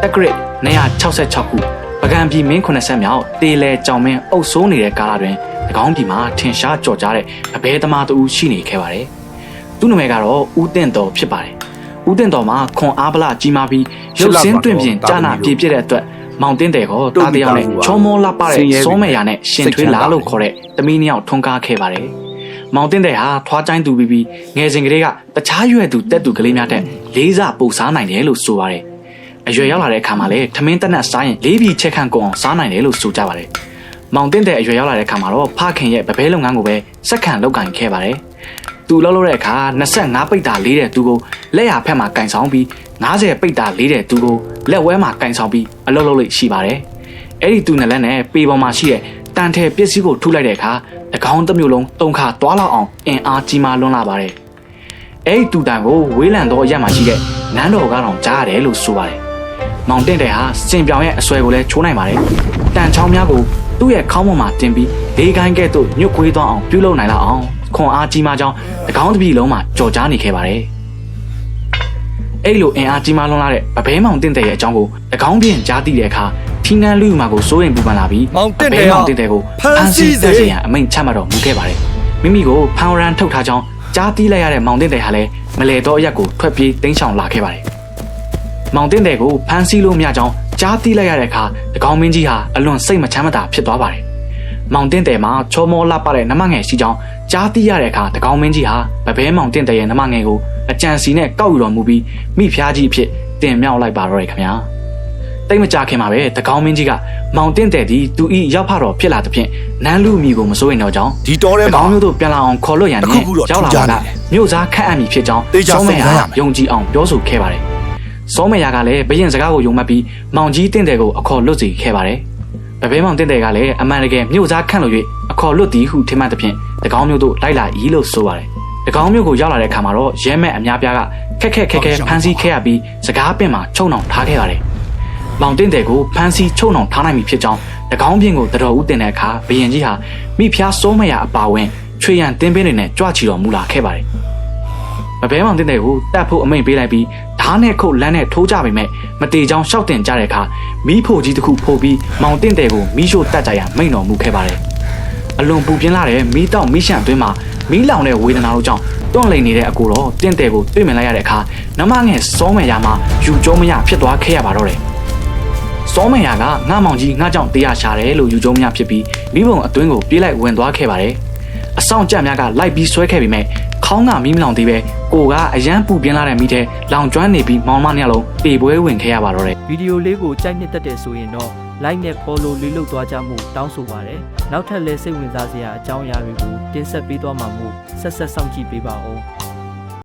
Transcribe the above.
တက္ကရာ266ခုပကံပြည်မင်း90မြောက်တေလဲကြောင်မင်းအုပ်စိုးနေတဲ့ကာလတွင်၎င်းပြည်မှာထင်ရှားကြော်ကြားတဲ့အဘဲသမားတူရှိနေခဲ့ပါတယ်။သူ့နာမည်ကတော့ဦးတင့်တော်ဖြစ်ပါတယ်။ဦးတင့်တော်မှာခွန်အားပလကြီးမားပြီးရုပ်စင်းတွင်ပြင်ကြာနာပြည့်ပြည့်တဲ့အတွက်မောင်တင်းတယ်ကိုတားတယောက်နဲ့ချောမောလှပတဲ့စောမဲရနဲ့ရှင်ထွေးလာလို့ခေါ်တဲ့သမီးနှစ်ယောက်ထွန်းကားခဲ့ပါတယ်။မောင်တင်းတယ်ဟာထွားချိုင်းသူပြီးငယ်စဉ်ကလေးကတခြားရွယ်သူတက်သူကလေးများတဲ့လေးစားပူစားနိုင်တယ်လို့ဆိုပါတယ်။အရွယ်ရောက်လာတဲ့အခါမှာလည်းထမင်းတက်နက်စားရင်လေးပြီးချက်ခန့်ကုန်အောင်စားနိုင်တယ်လို့ဆိုကြပါတယ်။မောင်တင်းတယ်အရွယ်ရောက်လာတဲ့အခါမှာတော့ဖခင်ရဲ့ဗဘဲလုပ်ငန်းကိုပဲစက္ကန့်လုပ်ကင်ခဲ့ပါတယ်။သူလှုပ်လို့တဲ့အခါ25ပိတ်တာလေးတဲ့သူကိုလက်ရဖက်မှာကင်ဆောင်ပြီး90ပိတ်တာလေးတဲ့သူကိုလက်ဝဲမှာကင်ဆောင်ပြီးအလုပ်လုပ်လို့ရှိပါတယ်။အဲ့ဒီသူနဲ့လက်နဲ့ပေပေါ်မှာရှိတဲ့တန်ထဲပစ္စည်းကိုထုလိုက်တဲ့အခါ၎င်းတစ်မျိုးလုံးတုံခါတွားလောက်အောင်အင်အားကြီးမားလွန်းလာပါတယ်။အဲ့ဒီသူတန်ကိုဝေးလံသောအရက်မှာရှိတဲ့နန်းတော်ကတော့ကြားရတယ်လို့ဆိုပါတယ်။မောင်တင်းတယ်ဟာစင်ပြောင်ရဲ့အဆွဲကိုလည်းချိုးနိုင်ပါတယ်။တန်ချောင်းများကိုသူ့ရဲ့ခေါင်းပေါ်မှာတင်ပြီးဒေးကိုင်းကဲ့သို့ညှို့ခွေးသွားအောင်ပြုလုပ်နိုင်လောက်အောင်ခွန်အားကြီးမားကြောင်း၎င်းတစ်ပြည်လုံးမှာကြော်ကြားနေခဲ့ပါတယ်။အဲ့လိုအင်အားကြီးမားလွန်းလာတဲ့ဗဘဲမောင်တင်းတယ်ရဲ့အကြောင်းကို၎င်းပြင်ကြားသိတဲ့အခါထင်းနှန်းလူမှာကိုစိုးရင်ပူပန်လာပြီးမောင်တင်းတယ်ကိုဖမ်းဆီးသက်ဆိုင်ရာအမိန့်ချမှတ်တော်မူခဲ့ပါတယ်။မိမိကိုဖမ်းရန်ထုတ်ထားကြောင်းကြားသိလိုက်ရတဲ့မောင်တင်းတယ်ဟာလည်းမလဲတော့အရက်ကိုထွက်ပြေးတိမ်းရှောင်လာခဲ့ပါတယ်။မောင်တင်းတယ်ကိုဖမ်းဆီးလို့မရကြောင်းကြားသိလိုက်ရတဲ့အခါ၎င်းမင်းကြီးဟာအလွန်စိတ်မချမ်းမသာဖြစ်သွားပါတယ်။မောင်တင်းတယ်မှာချောမောလှပတဲ့နမငယ်ရှိကြောင်းကြားသိရတဲ့အခါ၎င်းမင်းကြီးဟာဗဘဲမောင်တင်းတယ်ရဲ့နမငယ်ကိုအကြံစီနဲ့ကောက်ယူတော်မူပြီးမိဖုရားကြီးအဖြစ်တင်မြောက်လိုက်ပါတော့တယ်ခင်ဗျာတိတ်မကြခင်မှာပဲတကောင်းမင်းကြီးကမောင်တင်းတယ်ဒီသူဤရောက်ဖတော်ဖြစ်လာတဲ့ဖြင့်နန်းလူအမိကိုမစိုးရင်တော့ကြောင်းဒီတော်ထဲမှာကောင်းမျိုးတို့ပြန်လာအောင်ခေါ်လွတ်ရန်နဲ့ရောက်လာတာကမြို့သားခန့်အပ်မိဖြစ်ကြောင်းစောမေယာယုံကြည်အောင်ပြောဆိုခဲ့ပါတယ်စောမေယာကလည်းဘရင်စကားကိုယုံမှတ်ပြီးမောင်ကြီးတင်းတယ်ကိုအခေါ်လွတ်စေခဲ့ပါတယ်ဗဘဲမောင်တင်းတယ်ကလည်းအမှန်တကယ်မြို့သားခန့်လို့၍အခေါ်လွတ်သည်ဟုထင်မှတ်တဲ့ဖြင့်တကောင်းမျိုးတို့လိုက်လာ၏လို့ဆိုပါတယ်တကောင်းမျိုးကိုရောက်လာတဲ့အခါမှာတော့ရဲမဲ့အများပြားကခက်ဖမ်းဆီးခဲ့ရပြီးစကားပင်မှာချုံနှောင်ထားခဲ့ပါတယ်။မောင်တင်းတယ်ကိုဖမ်းဆီးချုံနှောင်ထားနိုင်ပြီဖြစ်ကြောင်းတကောင်းပြင်ကိုတတော်ဦးတင်တဲ့အခါဘရင်ကြီးဟာမိဖုရားစိုးမရအပါဝင်ချွေရန်တင်းပင်းတွေနဲ့ကြွချီတော်မူလာခဲ့ပါတယ်။ဗဘဲမောင်တင်းတယ်ကိုတတ်ဖို့အမိန့်ပေးလိုက်ပြီးဓားနဲ့ခုတ်လမ်းနဲ့ထိုးကြပေမဲ့မတေချောင်းရှောက်တင်ကြတဲ့အခါမီးဖို့ကြီးတစ်ခုဖိုးပြီးမောင်တင်းတယ်ကိုမီးရှို့တတ်ကြရန်မိန့်တော်မူခဲ့ပါတယ်။အလွန်ပူပြင်းလာတဲ့မီးတောက်မီးရှံအတွင်းမှာမီးလောင်တဲ့ဝေဒနာတို့ကြောင့်တွန့်လိန်နေတဲ့အကိုတော့တင့်တယ်ကိုတွေ့မြင်လိုက်ရတဲ့အခါနမငယ်စောမယ်ယာမှာယူကျုံးမရဖြစ်သွားခဲ့ရပါတော့တယ်။စောမယ်ယာကငါမောင်ကြီးငါကြောင့်တရားရှာတယ်လို့ယူကျုံးမရဖြစ်ပြီးမိဘုံအတွင်းကိုပြေးလိုက်ဝင်သွားခဲ့ပါတယ်။အဆောင်ကြက်များကလိုက်ပြီးဆွဲခဲ့ပြီးမဲ့ခေါင်းကမီးမလောင်သေးပဲကိုကအရန်ပူပြင်းလာတဲ့မိထဲလောင်ကျွမ်းနေပြီးမောင်မနှစ်လုံးပေပွဲဝင်ခဲ့ရပါတော့တယ်။ဗီဒီယိုလေးကိုကြိုက်နှစ်သက်တဲ့ဆိုရင်တော့ like နဲ့ follow လေးလုပ်သွားကြမှုတောင်းဆိုပါရစေ။နောက်ထပ်လည်းစိတ်ဝင်စားစရာအကြောင်းအရာတွေကိုတင်ဆက်ပေးသွားမှာမို့ဆက်စောင့်ကြည့်ပေးပါဦး။